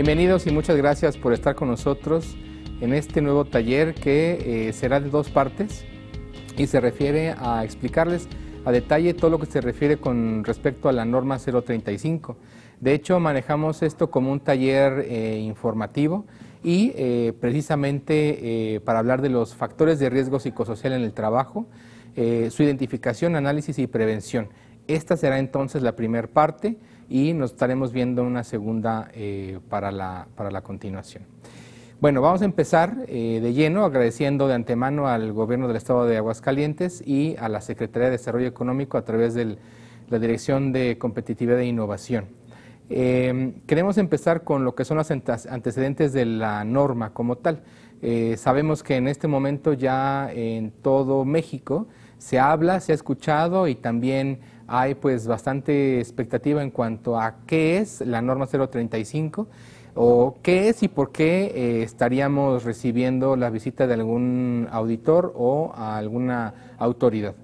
Bienvenidos y muchas gracias por estar con nosotros en este nuevo taller que será de dos partes y se refiere a explicarles a detalle todo lo que se refiere con respecto a la norma 035. De hecho, manejamos esto como un taller informativo y precisamente para hablar de los factores de riesgo psicosocial en el trabajo, su identificación, análisis y prevención. Esta será entonces la primera parte y nos estaremos viendo una segunda para la continuación. Bueno, vamos a empezar de lleno agradeciendo de antemano al Gobierno del Estado de Aguascalientes y a la Secretaría de Desarrollo Económico a través de la Dirección de Competitividad e Innovación. Queremos empezar con lo que son los antecedentes de la norma como tal. Sabemos que en este momento ya en todo México se habla, se ha escuchado y también hay pues bastante expectativa en cuanto a qué es la norma 035 o qué es y por qué estaríamos recibiendo la visita de algún auditor o a alguna autoridad.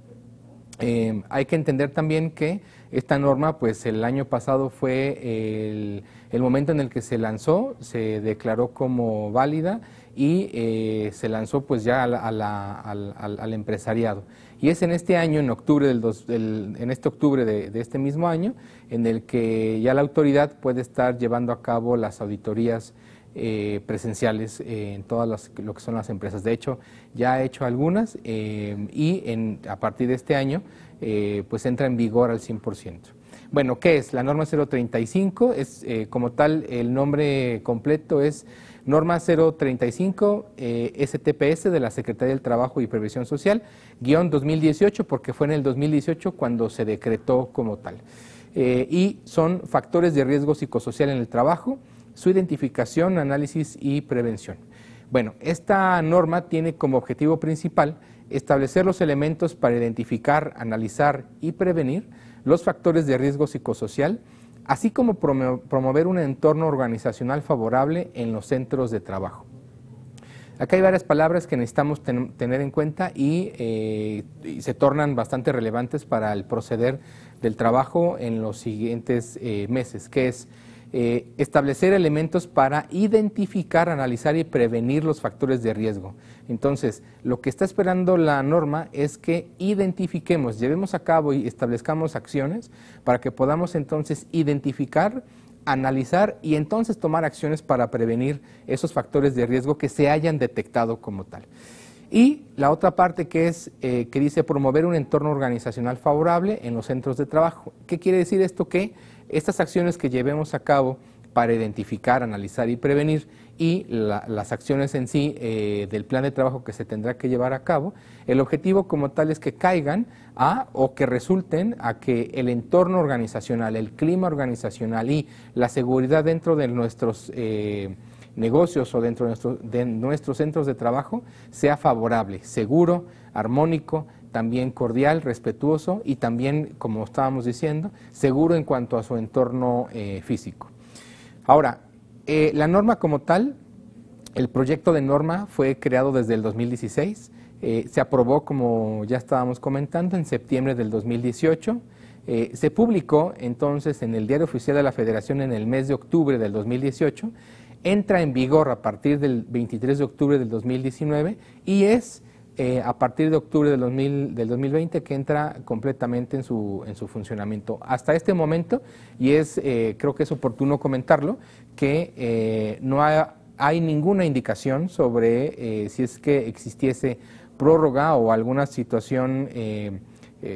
Hay que entender también que esta norma, pues el año pasado fue el momento en el que se lanzó, se declaró como válida y se lanzó pues ya al empresariado. Y es en este año, en octubre en este octubre de este mismo año, en el que ya la autoridad puede estar llevando a cabo las auditorías presenciales en todas lo que son las empresas. De hecho, ya ha hecho algunas y a partir de este año pues entra en vigor al 100%. Bueno, ¿qué es? La norma 035 es como tal, el nombre completo es Norma 035 STPS de la Secretaría del Trabajo y Previsión Social, guión 2018, porque fue en el 2018 cuando se decretó como tal. Y son factores de riesgo psicosocial en el trabajo, su identificación, análisis y prevención. Bueno, esta norma tiene como objetivo principal establecer los elementos para identificar, analizar y prevenir los factores de riesgo psicosocial, así como promover un entorno organizacional favorable en los centros de trabajo. Acá hay varias palabras que necesitamos tener en cuenta y se tornan bastante relevantes para el proceder del trabajo en los siguientes meses, que es establecer elementos para identificar, analizar y prevenir los factores de riesgo. Entonces, lo que está esperando la norma es que identifiquemos, llevemos a cabo y establezcamos acciones para que podamos entonces identificar, analizar y entonces tomar acciones para prevenir esos factores de riesgo que se hayan detectado como tal. Y la otra parte que es que dice promover un entorno organizacional favorable en los centros de trabajo. ¿Qué quiere decir esto? Que estas acciones que llevemos a cabo para identificar, analizar y prevenir y las acciones en sí del plan de trabajo que se tendrá que llevar a cabo, el objetivo como tal es que caigan o que resulten a que el entorno organizacional, el clima organizacional y la seguridad dentro de nuestros negocios o dentro de nuestros centros de trabajo sea favorable, seguro, armónico, también cordial, respetuoso y también, como estábamos diciendo, seguro en cuanto a su entorno físico. Ahora, la norma como tal, el proyecto de norma fue creado desde el 2016, se aprobó, como ya estábamos comentando, en septiembre del 2018, se publicó entonces en el Diario Oficial de la Federación en el mes de octubre del 2018, entra en vigor a partir del 23 de octubre del 2019 y es a partir de octubre del 2020 que entra completamente en su funcionamiento. Hasta este momento, y creo que es oportuno comentarlo, que no hay ninguna indicación sobre si es que existiese prórroga o alguna situación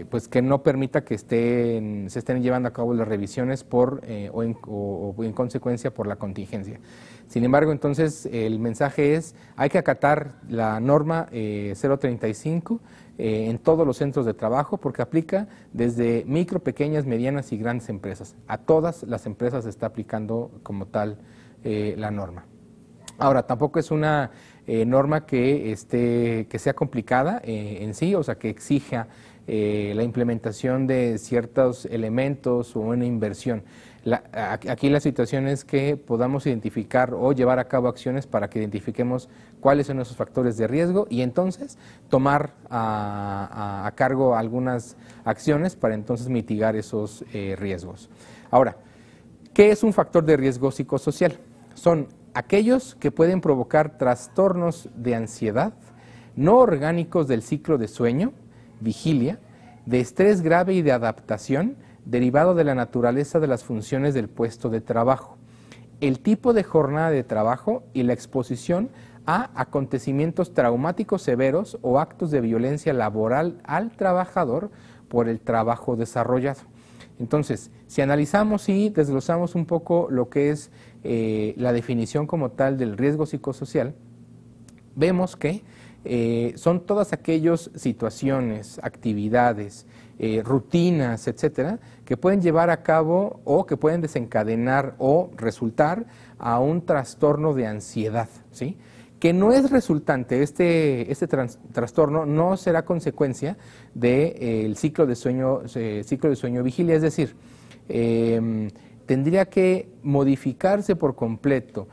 pues que no permita que se estén llevando a cabo las revisiones o en consecuencia por la contingencia. Sin embargo, entonces el mensaje es, hay que acatar la norma 035 en todos los centros de trabajo porque aplica desde micro, pequeñas, medianas y grandes empresas. A todas las empresas se está aplicando como tal la norma. Ahora, tampoco es una norma que sea complicada en sí, o sea, que exija la implementación de ciertos elementos o una inversión. Aquí la situación es que podamos identificar o llevar a cabo acciones para que identifiquemos cuáles son esos factores de riesgo y entonces tomar a cargo algunas acciones para entonces mitigar esos riesgos. Ahora, ¿qué es un factor de riesgo psicosocial? son aquellos que pueden provocar trastornos de ansiedad, no orgánicos del ciclo de sueño, vigilia, de estrés grave y de adaptación, derivado de la naturaleza de las funciones del puesto de trabajo, el tipo de jornada de trabajo y la exposición a acontecimientos traumáticos severos o actos de violencia laboral al trabajador por el trabajo desarrollado. Entonces, si analizamos y desglosamos un poco lo que es la definición como tal del riesgo psicosocial, vemos que son todas aquellas situaciones, actividades, rutinas, etcétera, que pueden llevar a cabo o que pueden desencadenar o resultar a un trastorno de ansiedad, ¿sí? Que no es resultante, este trastorno no será consecuencia del ciclo de sueño vigilia, es decir, tendría que modificarse por completo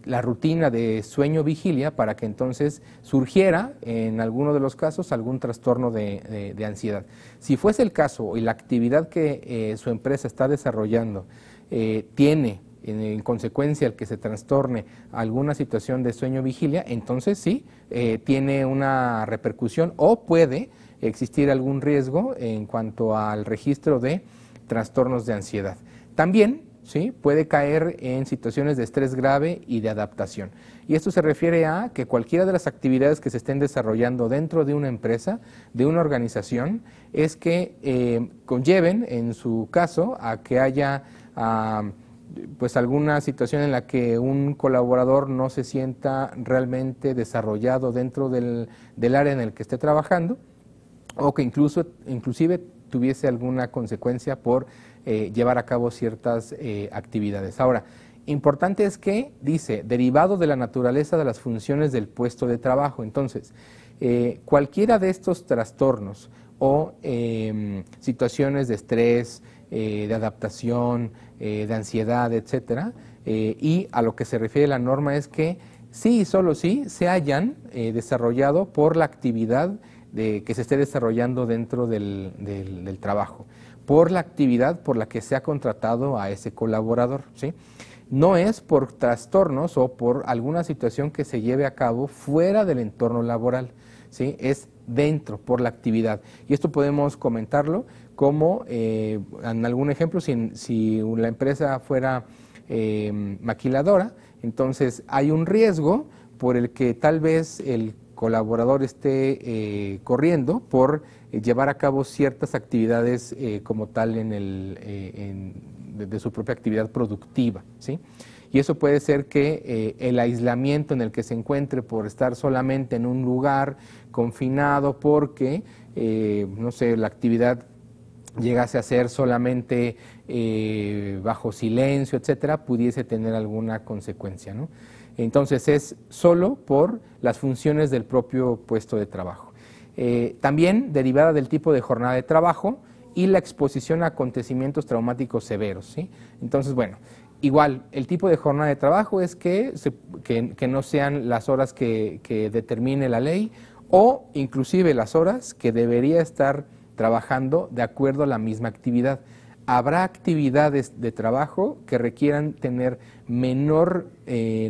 la rutina de sueño-vigilia para que entonces surgiera, en alguno de los casos, algún trastorno de ansiedad. Si fuese el caso y la actividad que su empresa está desarrollando tiene en consecuencia el que se trastorne alguna situación de sueño-vigilia, entonces sí, tiene una repercusión o puede existir algún riesgo en cuanto al registro de trastornos de ansiedad. También ¿sí? Puede caer en situaciones de estrés grave y de adaptación. Y esto se refiere a que cualquiera de las actividades que se estén desarrollando dentro de una empresa, de una organización, es que conlleven, en su caso, a que haya pues alguna situación en la que un colaborador no se sienta realmente desarrollado dentro del área en el que esté trabajando, o que inclusive tuviese alguna consecuencia por llevar a cabo ciertas actividades. Ahora, importante es que dice, derivado de la naturaleza de las funciones del puesto de trabajo. Entonces, cualquiera de estos trastornos o situaciones de estrés, de adaptación, de ansiedad, etcétera, y a lo que se refiere la norma es que sí y solo sí se hayan desarrollado por la actividad que se esté desarrollando dentro del trabajo, por la actividad por la que se ha contratado a ese colaborador, ¿sí? No es por trastornos o por alguna situación que se lleve a cabo fuera del entorno laboral, ¿sí? Es dentro, por la actividad. Y esto podemos comentarlo como, en algún ejemplo, si la empresa fuera maquiladora, entonces hay un riesgo por el que tal vez el colaborador esté corriendo por llevar a cabo ciertas actividades como tal de su propia actividad productiva, ¿sí? Y eso puede ser que el aislamiento en el que se encuentre por estar solamente en un lugar confinado porque, no sé, la actividad llegase a ser solamente bajo silencio, etcétera, pudiese tener alguna consecuencia, ¿no? Entonces es solo por las funciones del propio puesto de trabajo. También derivada del tipo de jornada de trabajo y la exposición a acontecimientos traumáticos severos, ¿sí? Entonces, bueno, igual, el tipo de jornada de trabajo es que no sean las horas que determine la ley o inclusive las horas que debería estar trabajando de acuerdo a la misma actividad. Habrá actividades de trabajo que requieran tener menor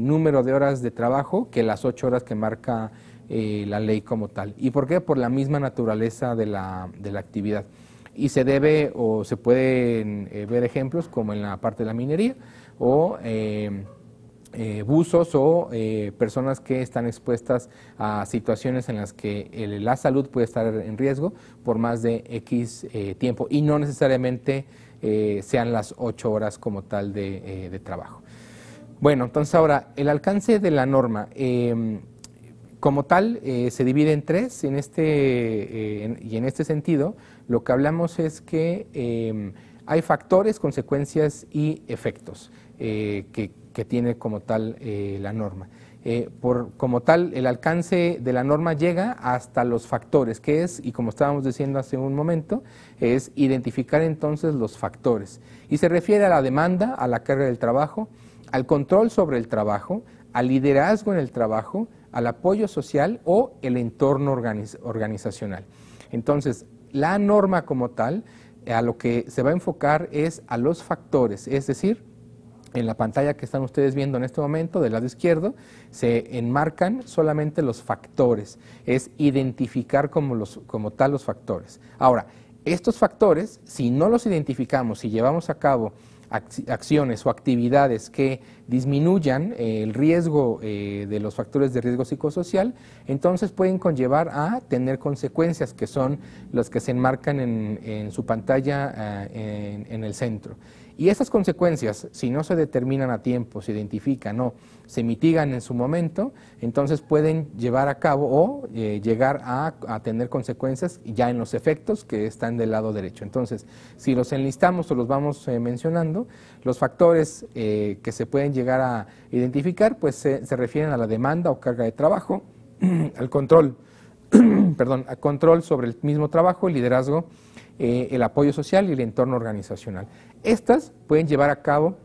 número de horas de trabajo que las 8 horas que marca la ley como tal. ¿Y por qué? Por la misma naturaleza de la actividad. Y se debe o se pueden ver ejemplos como en la parte de la minería o buzos o personas que están expuestas a situaciones en las que la salud puede estar en riesgo por más de X tiempo y no necesariamente sean las 8 horas como tal de trabajo. Bueno, entonces ahora, el alcance de la norma como tal se divide en tres y en este sentido lo que hablamos es que hay factores, consecuencias y efectos que tiene como tal la norma. Como tal, el alcance de la norma llega hasta los factores, que es, y como estábamos diciendo hace un momento, es identificar entonces los factores. Y se refiere a la demanda, a la carga del trabajo, al control sobre el trabajo, al liderazgo en el trabajo, al apoyo social o el entorno organizacional. Entonces, la norma como tal, a lo que se va a enfocar es a los factores, es decir, En la pantalla que están ustedes viendo en este momento, del lado izquierdo, se enmarcan solamente los factores, es identificar como tal los factores. Ahora, estos factores, si no los identificamos, si llevamos a cabo acciones o actividades que disminuyan el riesgo de los factores de riesgo psicosocial, entonces pueden conllevar a tener consecuencias que son las que se enmarcan en su pantalla en el centro. Y esas consecuencias, si no se determinan a tiempo, se identifican o se mitigan en su momento, entonces pueden llevar a cabo o llegar a tener consecuencias ya en los efectos que están del lado derecho. Entonces, si los enlistamos o los vamos mencionando, los factores que se pueden llegar a identificar, pues se refieren a la demanda o carga de trabajo, al control, al control sobre el mismo trabajo, el liderazgo, el apoyo social y el entorno organizacional. Estas pueden llevar a cabo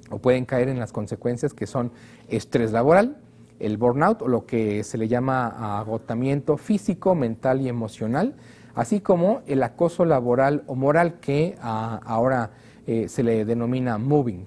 o pueden caer en las consecuencias que son estrés laboral, el burnout o lo que se le llama agotamiento físico, mental y emocional, así como el acoso laboral o moral que ahora se le denomina mobbing,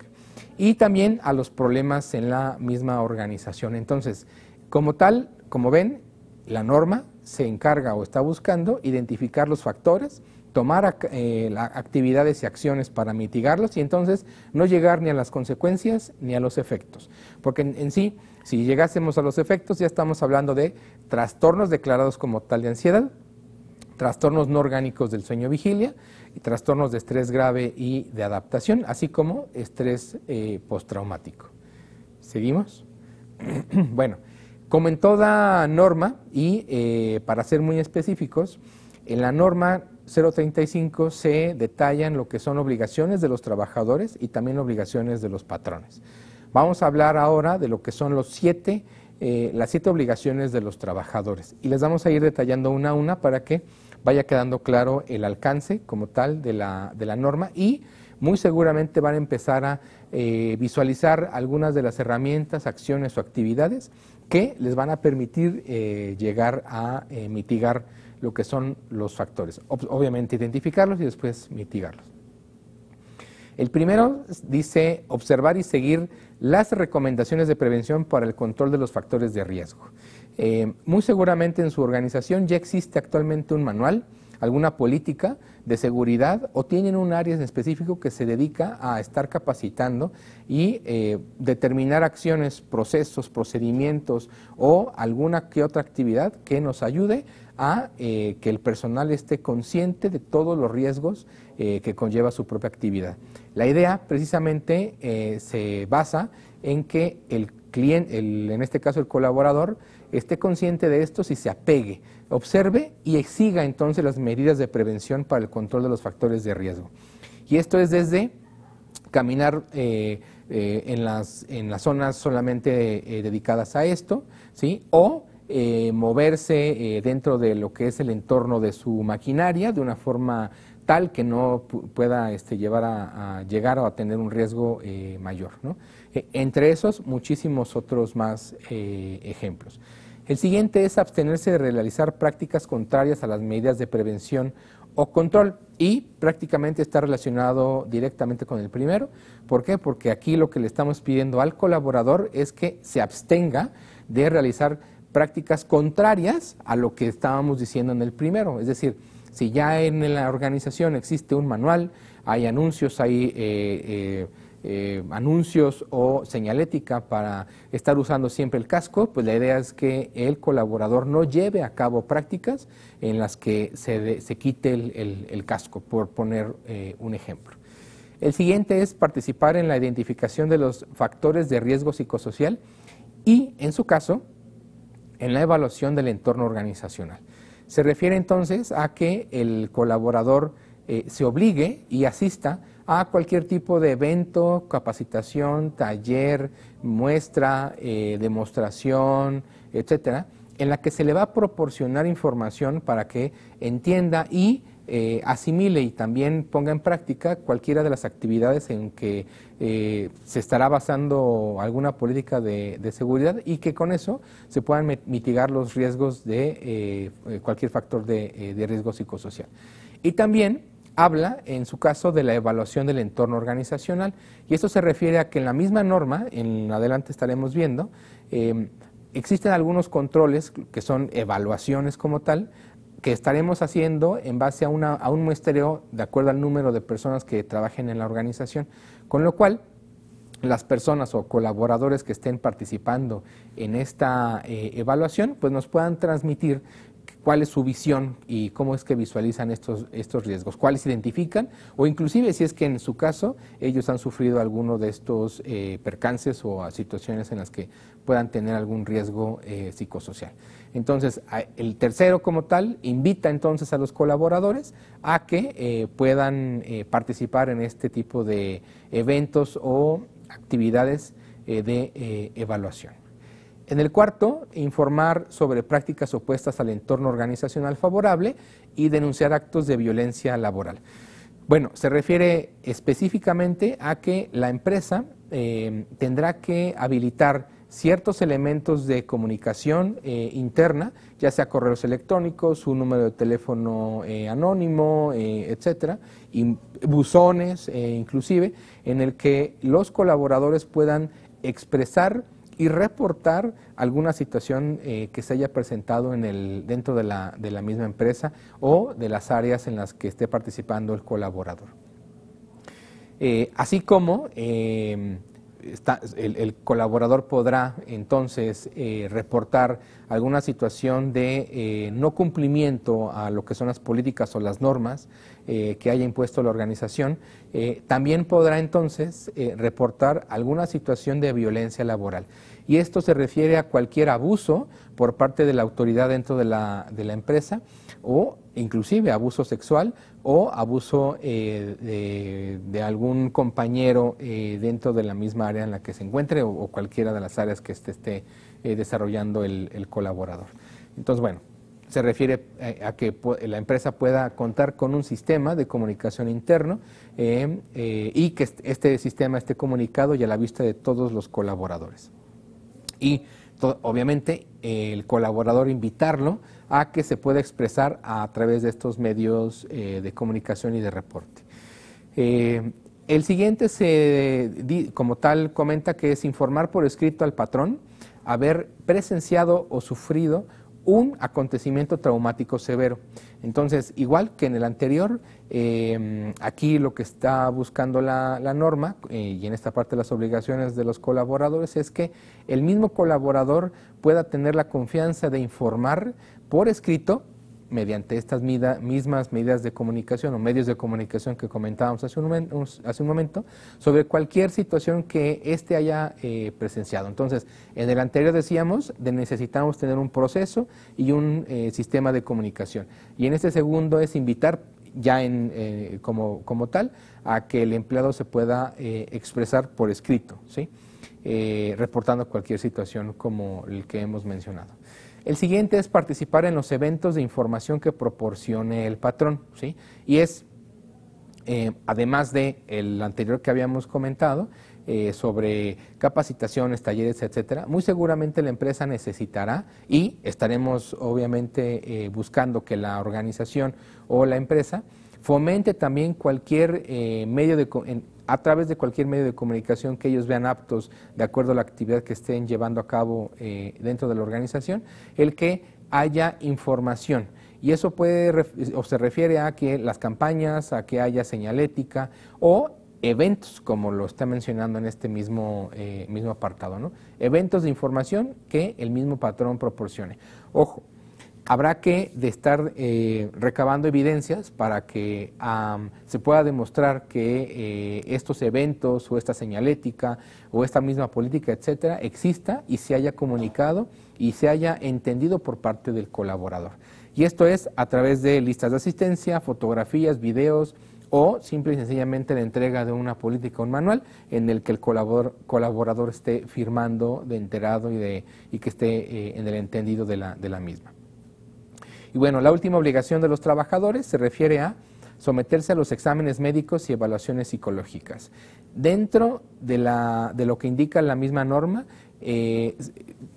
y también a los problemas en la misma organización. Entonces, como tal, como ven, la norma se encarga o está buscando identificar los factores, tomar actividades y acciones para mitigarlos y entonces no llegar ni a las consecuencias ni a los efectos. Porque en sí, si llegásemos a los efectos, ya estamos hablando de trastornos declarados como tal de ansiedad, trastornos no orgánicos del sueño-vigilia, y trastornos de estrés grave y de adaptación, así como estrés postraumático. ¿Seguimos? Bueno, como en toda norma, y para ser muy específicos, en la norma 035 se detallan lo que son obligaciones de los trabajadores y también obligaciones de los patrones. Vamos a hablar ahora de lo que son las 7 obligaciones de los trabajadores y les vamos a ir detallando una a una para que vaya quedando claro el alcance como tal de la norma y muy seguramente van a empezar a visualizar algunas de las herramientas, acciones o actividades que les van a permitir llegar a mitigar lo que son los factores. Obviamente identificarlos y después mitigarlos. El primero dice observar y seguir las recomendaciones de prevención para el control de los factores de riesgo. Muy seguramente en su organización ya existe actualmente un manual, alguna política de seguridad o tienen un área en específico que se dedica a estar capacitando y determinar acciones, procesos, procedimientos o alguna que otra actividad que nos ayude a que el personal esté consciente de todos los riesgos que conlleva su propia actividad. La idea precisamente se basa en que el cliente, en este caso el colaborador, esté consciente de esto y se apegue, observe y exiga entonces las medidas de prevención para el control de los factores de riesgo. Y esto es desde caminar en las zonas solamente dedicadas a esto, ¿sí? O moverse dentro de lo que es el entorno de su maquinaria de una forma tal que no pueda llevar a llegar a tener un riesgo mayor, ¿no? Entre esos, muchísimos otros más ejemplos. El siguiente es abstenerse de realizar prácticas contrarias a las medidas de prevención o control y prácticamente está relacionado directamente con el primero. ¿Por qué? Porque aquí lo que le estamos pidiendo al colaborador es que se abstenga de realizar prácticas contrarias a lo que estábamos diciendo en el primero. Es decir, si ya en la organización existe un manual, hay anuncios, anuncios o señalética para estar usando siempre el casco, pues la idea es que el colaborador no lleve a cabo prácticas en las que se quite el casco, por poner un ejemplo. El siguiente es participar en la identificación de los factores de riesgo psicosocial y, en su caso, en la evaluación del entorno organizacional. Se refiere entonces a que el colaborador se obligue y asista a cualquier tipo de evento, capacitación, taller, muestra, demostración, etcétera, en la que se le va a proporcionar información para que entienda y asimile y también ponga en práctica cualquiera de las actividades en que se estará basando alguna política de seguridad y que con eso se puedan mitigar los riesgos de cualquier factor de riesgo psicosocial. Y también habla, en su caso, de la evaluación del entorno organizacional. Y esto se refiere a que en la misma norma, en adelante estaremos viendo, existen algunos controles que son evaluaciones como tal, que estaremos haciendo en base a un muestreo de acuerdo al número de personas que trabajen en la organización, con lo cual las personas o colaboradores que estén participando en esta evaluación pues nos puedan transmitir cuál es su visión y cómo es que visualizan estos riesgos, cuáles identifican, o inclusive si es que en su caso ellos han sufrido alguno de estos percances o situaciones en las que puedan tener algún riesgo psicosocial. Entonces, el tercero como tal invita entonces a los colaboradores a que puedan participar en este tipo de eventos o actividades de evaluación. En el cuarto, informar sobre prácticas opuestas al entorno organizacional favorable y denunciar actos de violencia laboral. Bueno, se refiere específicamente a que la empresa tendrá que habilitar ciertos elementos de comunicación interna, ya sea correos electrónicos, un número de teléfono anónimo, etcétera, y buzones inclusive, en el que los colaboradores puedan expresar y reportar alguna situación que se haya presentado dentro de la misma empresa o de las áreas en las que esté participando el colaborador. Así como el colaborador podrá entonces reportar alguna situación de no cumplimiento a lo que son las políticas o las normas que haya impuesto la organización. También podrá entonces reportar alguna situación de violencia laboral. Y esto se refiere a cualquier abuso por parte de la autoridad dentro de la empresa, o inclusive abuso sexual o abuso de algún compañero dentro de la misma área en la que se encuentre, o cualquiera de las áreas que esté desarrollando el colaborador. Entonces, bueno, se refiere a que la empresa pueda contar con un sistema de comunicación interno y que este sistema esté comunicado y a la vista de todos los colaboradores. Y obviamente el colaborador invitarlo a que se pueda expresar a través de estos medios de comunicación y de reporte. El siguiente como tal comenta que es informar por escrito al patrón haber presenciado o sufrido un acontecimiento traumático severo. Entonces, igual que en el anterior, aquí lo que está buscando la norma y en esta parte de las obligaciones de los colaboradores es que el mismo colaborador pueda tener la confianza de informar por escrito mediante estas mismas medidas de comunicación o medios de comunicación que comentábamos hace un momento, sobre cualquier situación que éste haya presenciado. Entonces, en el anterior decíamos necesitamos tener un proceso y un sistema de comunicación. Y en este segundo es invitar ya como tal a que el empleado se pueda expresar por escrito, ¿sí? Reportando cualquier situación como el que hemos mencionado. El siguiente es participar en los eventos de información que proporcione el patrón, ¿sí? Y es, además del anterior que habíamos comentado, sobre capacitaciones, talleres, etcétera, muy seguramente la empresa necesitará, y estaremos obviamente buscando que la organización o la empresa fomente también cualquier a través de cualquier medio de comunicación que ellos vean aptos de acuerdo a la actividad que estén llevando a cabo dentro de la organización, el que haya información. Y eso se refiere a que las campañas, a que haya señalética o eventos, como lo está mencionando en este mismo apartado, ¿no? Eventos de información que el mismo patrón proporcione. Ojo, habrá que estar recabando evidencias para que se pueda demostrar que estos eventos o esta señalética o esta misma política, etcétera, exista y se haya comunicado y se haya entendido por parte del colaborador. Y esto es a través de listas de asistencia, fotografías, videos o simple y sencillamente la entrega de una política o un manual en el que el colaborador esté firmando de enterado y que esté en el entendido de la misma. Y bueno, la última obligación de los trabajadores se refiere a someterse a los exámenes médicos y evaluaciones psicológicas. Dentro de lo que indica la misma norma,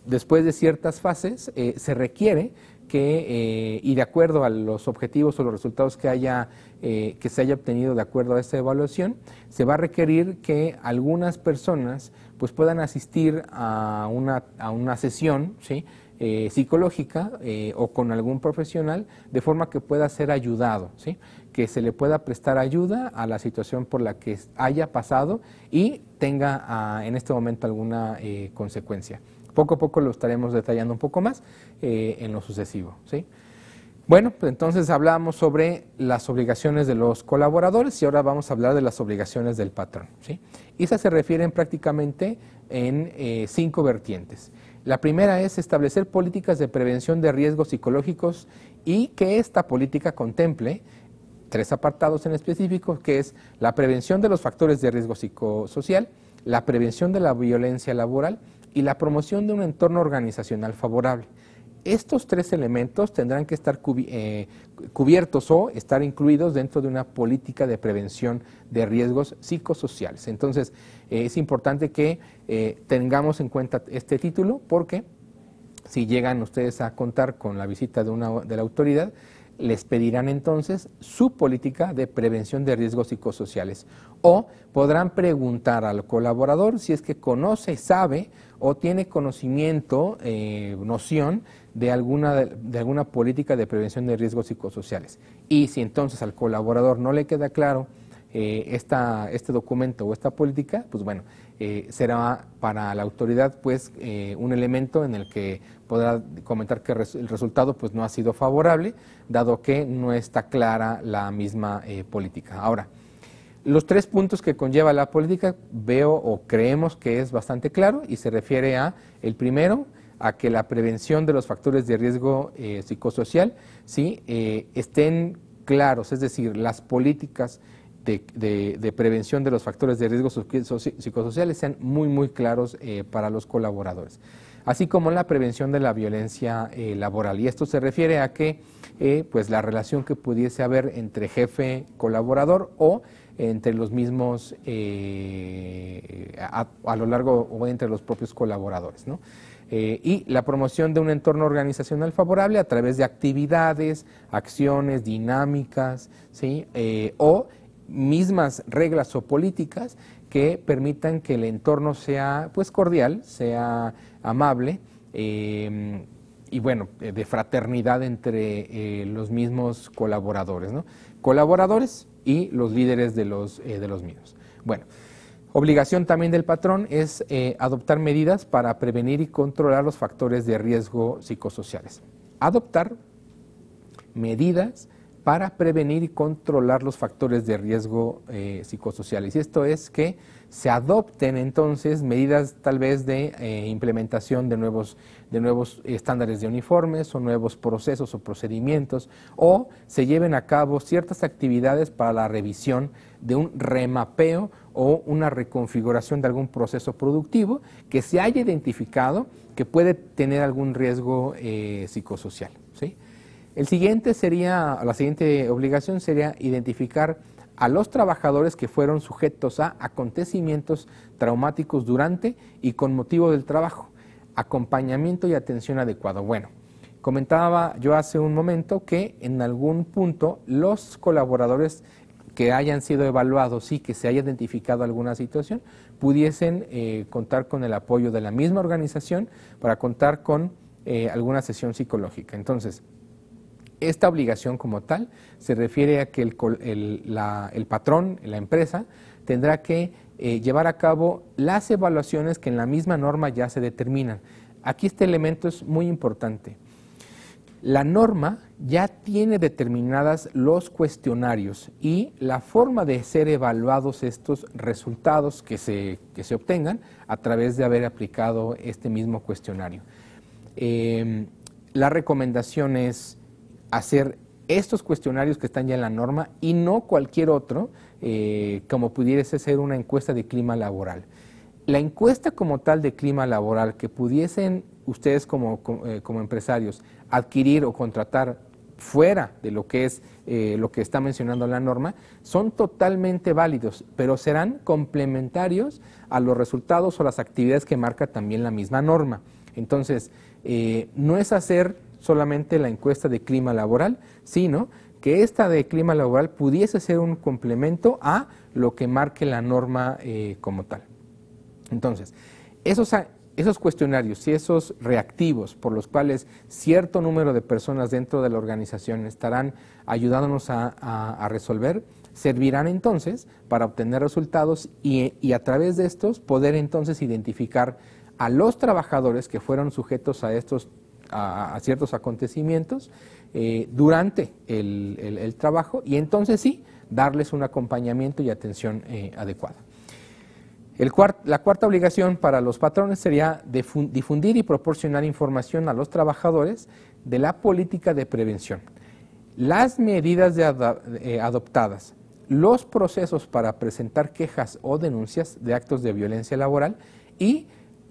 después de ciertas fases, se requiere y de acuerdo a los objetivos o los resultados que se haya obtenido de acuerdo a esta evaluación, se va a requerir que algunas personas pues puedan asistir a una sesión, ¿sí?, psicológica o con algún profesional, de forma que pueda ser ayudado, ¿sí?, que se le pueda prestar ayuda a la situación por la que haya pasado y tenga en este momento alguna consecuencia. Poco a poco lo estaremos detallando un poco más en lo sucesivo, ¿sí? Bueno, pues entonces hablamos sobre las obligaciones de los colaboradores y ahora vamos a hablar de las obligaciones del patrón, ¿sí? Y esas se refieren prácticamente en 5 vertientes. La primera es establecer políticas de prevención de riesgos psicológicos y que esta política contemple 3 apartados en específico, que es la prevención de los factores de riesgo psicosocial, la prevención de la violencia laboral y la promoción de un entorno organizacional favorable. Estos 3 elementos tendrán que estar cubiertos o estar incluidos dentro de una política de prevención de riesgos psicosociales. Entonces, es importante que tengamos en cuenta este título, porque si llegan ustedes a contar con la visita de la autoridad, les pedirán entonces su política de prevención de riesgos psicosociales, o podrán preguntar al colaborador si es que conoce, sabe o tiene conocimiento, noción de alguna política de prevención de riesgos psicosociales. Y si entonces al colaborador no le queda claro este documento o esta política, pues bueno, será para la autoridad pues un elemento en el que podrá comentar que el resultado pues no ha sido favorable, dado que no está clara la misma política. Ahora, los 3 puntos que conlleva la política veo o creemos que es bastante claro, y se refiere a, el primero, a que la prevención de los factores de riesgo psicosocial, ¿sí?, estén claros, es decir, las políticas de prevención de los factores de riesgo psicosociales sean muy claros para los colaboradores, así como la prevención de la violencia laboral. Y esto se refiere a que pues la relación que pudiese haber entre jefe-colaborador o entre los mismos a lo largo o entre los propios colaboradores, ¿no? Y la promoción de un entorno organizacional favorable a través de actividades, acciones, dinámicas, ¿sí?, o mismas reglas o políticas que permitan que el entorno sea pues cordial, sea amable y bueno, de fraternidad entre los mismos colaboradores, ¿no? Colaboradores y los líderes de los mismos. Bueno, obligación también del patrón es adoptar medidas para prevenir y controlar los factores de riesgo psicosociales. Adoptar medidas para prevenir y controlar los factores de riesgo psicosociales. Y esto es que se adopten entonces medidas tal vez de implementación de nuevos estándares de uniformes o nuevos procesos o procedimientos, o se lleven a cabo ciertas actividades para la revisión de un remapeo o una reconfiguración de algún proceso productivo que se haya identificado que puede tener algún riesgo psicosocial, ¿sí? La siguiente obligación sería identificar a los trabajadores que fueron sujetos a acontecimientos traumáticos durante y con motivo del trabajo, acompañamiento y atención adecuado. Bueno, comentaba yo hace un momento que en algún punto los colaboradores que hayan sido evaluados y que se haya identificado alguna situación pudiesen contar con el apoyo de la misma organización para contar con alguna sesión psicológica. Entonces, esta obligación como tal se refiere a que el patrón, la empresa, tendrá que llevar a cabo las evaluaciones que en la misma norma ya se determinan. Aquí este elemento es muy importante. La norma ya tiene determinadas los cuestionarios y la forma de ser evaluados estos resultados que se obtengan a través de haber aplicado este mismo cuestionario. La recomendación es hacer estos cuestionarios que están ya en la norma y no cualquier otro, como pudiese ser una encuesta de clima laboral. La encuesta como tal de clima laboral que pudiesen ustedes como empresarios adquirir o contratar fuera de lo que es lo que está mencionando la norma, son totalmente válidos, pero serán complementarios a los resultados o las actividades que marca también la misma norma. Entonces, no es hacer solamente la encuesta de clima laboral, sino que esta de clima laboral pudiese ser un complemento a lo que marque la norma como tal. Entonces, esos cuestionarios y esos reactivos por los cuales cierto número de personas dentro de la organización estarán ayudándonos a resolver, servirán entonces para obtener resultados y a través de estos poder entonces identificar a los trabajadores que fueron sujetos a ciertos acontecimientos durante el trabajo y entonces sí, darles un acompañamiento y atención adecuada. La cuarta obligación para los patrones sería difundir y proporcionar información a los trabajadores de la política de prevención, las medidas adoptadas, los procesos para presentar quejas o denuncias de actos de violencia laboral y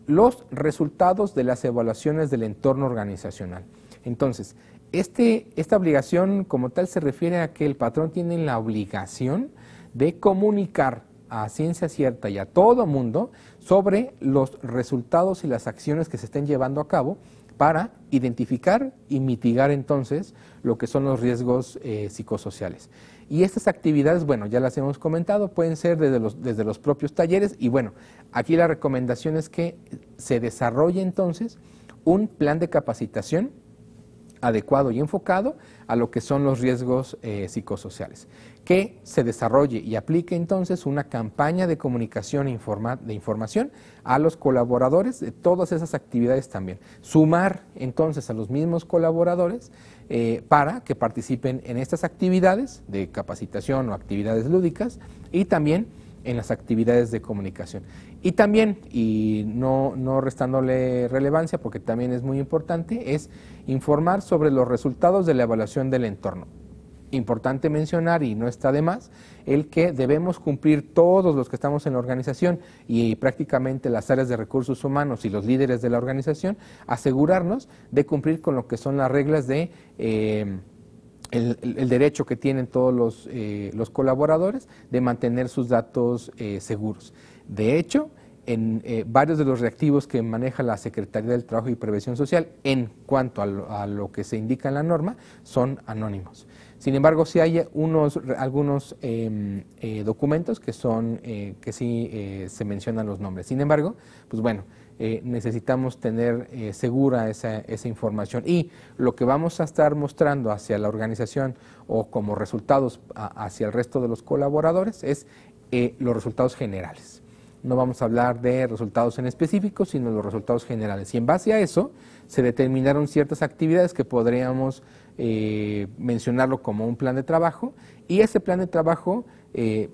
los resultados de las evaluaciones del entorno organizacional. Entonces, esta obligación como tal se refiere a que el patrón tiene la obligación de comunicar a ciencia cierta y a todo mundo sobre los resultados y las acciones que se estén llevando a cabo para identificar y mitigar entonces lo que son los riesgos psicosociales. Y estas actividades, bueno, ya las hemos comentado, pueden ser desde los propios talleres y bueno, aquí la recomendación es que se desarrolle entonces un plan de capacitación adecuado y enfocado a lo que son los riesgos psicosociales, que se desarrolle y aplique entonces una campaña de comunicación de información a los colaboradores de todas esas actividades también. Sumar entonces a los mismos colaboradores para que participen en estas actividades de capacitación o actividades lúdicas y también en las actividades de comunicación. Y también, y no restándole relevancia porque también es muy importante, es informar sobre los resultados de la evaluación del entorno. Importante mencionar, y no está de más, el que debemos cumplir todos los que estamos en la organización y prácticamente las áreas de recursos humanos y los líderes de la organización, asegurarnos de cumplir con lo que son las reglas de el derecho que tienen todos los colaboradores de mantener sus datos seguros. De hecho, en varios de los reactivos que maneja la Secretaría del Trabajo y Previsión Social en cuanto a lo que se indica en la norma son anónimos. Sin embargo, sí hay algunos documentos que sí se mencionan los nombres. Sin embargo, pues bueno, necesitamos tener segura esa información y lo que vamos a estar mostrando hacia la organización o como resultados hacia el resto de los colaboradores es los resultados generales. No vamos a hablar de resultados en específico, sino los resultados generales. Y en base a eso se determinaron ciertas actividades que podríamos mencionarlo como un plan de trabajo y ese plan de trabajo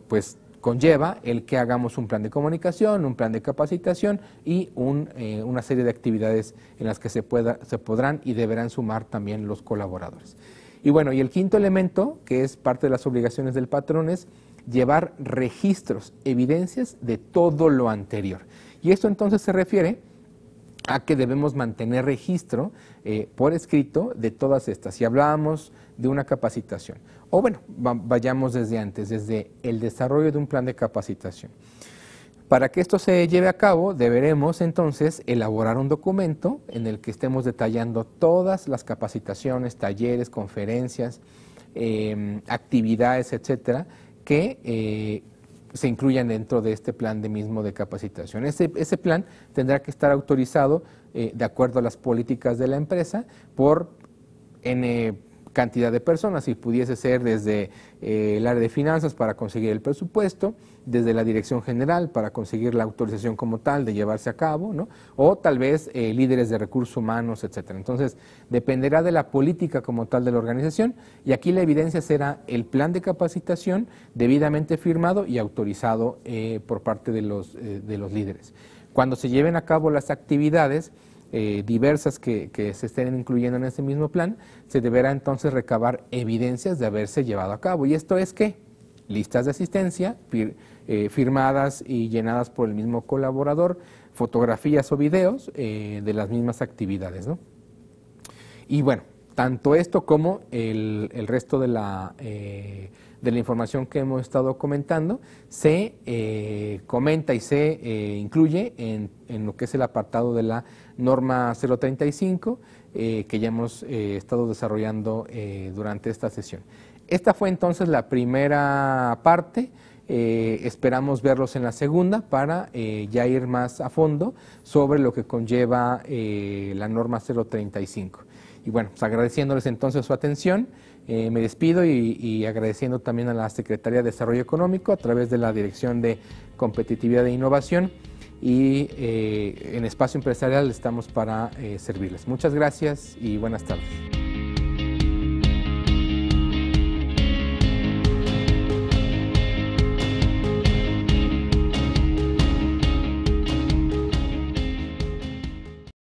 pues conlleva el que hagamos un plan de comunicación, un plan de capacitación y una serie de actividades en las que se podrán y deberán sumar también los colaboradores. Y bueno, y el quinto elemento, que es parte de las obligaciones del patrón, es llevar registros, evidencias de todo lo anterior. Y esto entonces se refiere a que debemos mantener registro por escrito de todas estas. Si hablábamos de una capacitación, o bueno, vayamos desde antes, desde el desarrollo de un plan de capacitación. Para que esto se lleve a cabo, deberemos entonces elaborar un documento en el que estemos detallando todas las capacitaciones, talleres, conferencias, actividades, etcétera, que se incluyan dentro de este plan de capacitación. Ese plan tendrá que estar autorizado de acuerdo a las políticas de la empresa por N cantidad de personas, si pudiese ser desde el área de finanzas para conseguir el presupuesto, desde la dirección general para conseguir la autorización como tal de llevarse a cabo, ¿no? O tal vez líderes de recursos humanos, etcétera. Entonces, dependerá de la política como tal de la organización y aquí la evidencia será el plan de capacitación debidamente firmado y autorizado por parte de los líderes. Cuando se lleven a cabo las actividades diversas que se estén incluyendo en ese mismo plan, se deberá entonces recabar evidencias de haberse llevado a cabo. ¿Y esto es qué? Listas de asistencia firmadas y llenadas por el mismo colaborador, fotografías o videos de las mismas actividades, ¿no? Y bueno, tanto esto como el resto de la información que hemos estado comentando se comenta y se incluye en lo que es el apartado de la norma 035 que ya hemos estado desarrollando durante esta sesión. Esta fue entonces la primera parte. Esperamos verlos en la segunda para ya ir más a fondo sobre lo que conlleva la norma 035. Y bueno, pues agradeciéndoles entonces su atención, me despido y agradeciendo también a la Secretaría de Desarrollo Económico a través de la Dirección de Competitividad e Innovación, y en Espacio Empresarial estamos para servirles. Muchas gracias y buenas tardes.